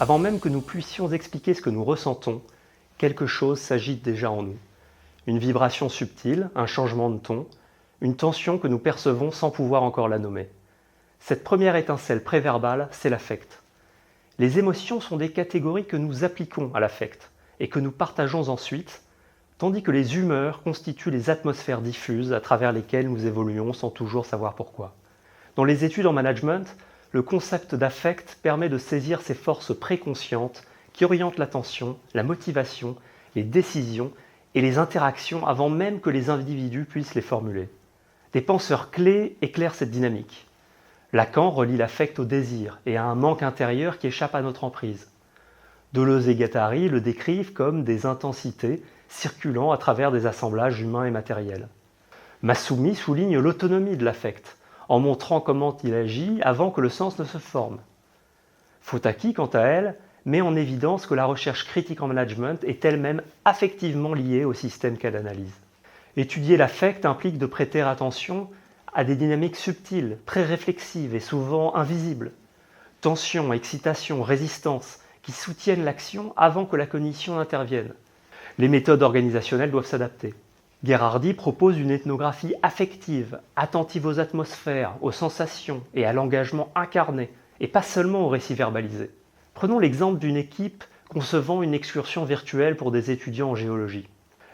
Avant même que nous puissions expliquer ce que nous ressentons, quelque chose s'agite déjà en nous. Une vibration subtile, un changement de ton, une tension que nous percevons sans pouvoir encore la nommer. Cette première étincelle préverbale, c'est l'affect. Les émotions sont des catégories que nous appliquons à l'affect et que nous partageons ensuite, tandis que les humeurs constituent les atmosphères diffuses à travers lesquelles nous évoluons sans toujours savoir pourquoi. Dans les études en management, le concept d'affect permet de saisir ces forces préconscientes qui orientent l'attention, la motivation, les décisions et les interactions avant même que les individus puissent les formuler. Des penseurs clés éclairent cette dynamique. Lacan relie l'affect au désir et à un manque intérieur qui échappe à notre emprise. Deleuze et Guattari le décrivent comme des intensités circulant à travers des assemblages humains et matériels. Massoumi souligne l'autonomie de l'affect, en montrant comment il agit avant que le sens ne se forme. Fotaki, quant à elle, met en évidence que la recherche critique en management est elle-même affectivement liée au système qu'elle analyse. Étudier l'affect implique de prêter attention à des dynamiques subtiles, très réflexives et souvent invisibles. Tension, excitation, résistance, qui soutiennent l'action avant que la cognition n'intervienne. Les méthodes organisationnelles doivent s'adapter. Gherardi propose une ethnographie affective, attentive aux atmosphères, aux sensations et à l'engagement incarné, et pas seulement au récit verbalisé. Prenons l'exemple d'une équipe concevant une excursion virtuelle pour des étudiants en géologie.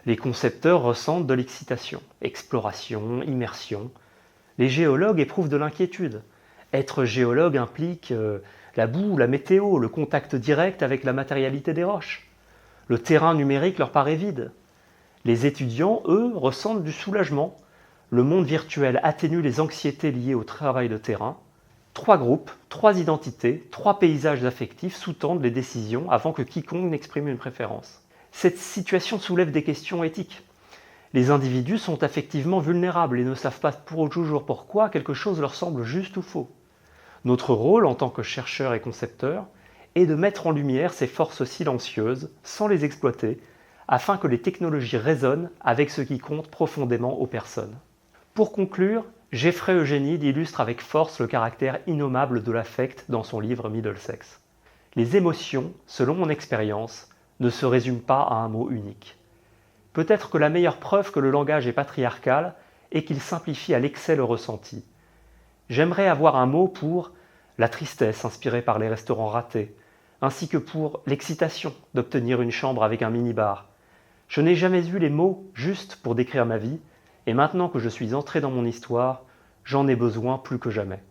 Les concepteurs ressentent de l'excitation, exploration, immersion. Les géologues éprouvent de l'inquiétude. Être géologue implique la boue, la météo, le contact direct avec la matérialité des roches. Le terrain numérique leur paraît vide. Les étudiants, eux, ressentent du soulagement. Le monde virtuel atténue les anxiétés liées au travail de terrain. 3 groupes, 3 identités, 3 paysages affectifs sous-tendent les décisions avant que quiconque n'exprime une préférence. Cette situation soulève des questions éthiques. Les individus sont affectivement vulnérables et ne savent pas toujours pourquoi quelque chose leur semble juste ou faux. Notre rôle en tant que chercheurs et concepteurs est de mettre en lumière ces forces silencieuses sans les exploiter, afin que les technologies résonnent avec ce qui compte profondément aux personnes. Pour conclure, Jeffrey Eugénide illustre avec force le caractère innommable de l'affect dans son livre Middlesex. Les émotions, selon mon expérience, ne se résument pas à un mot unique. Peut-être que la meilleure preuve que le langage est patriarcal est qu'il simplifie à l'excès le ressenti. J'aimerais avoir un mot pour la tristesse inspirée par les restaurants ratés, ainsi que pour l'excitation d'obtenir une chambre avec un mini-bar. Je n'ai jamais eu les mots justes pour décrire ma vie, et maintenant que je suis entré dans mon histoire, j'en ai besoin plus que jamais.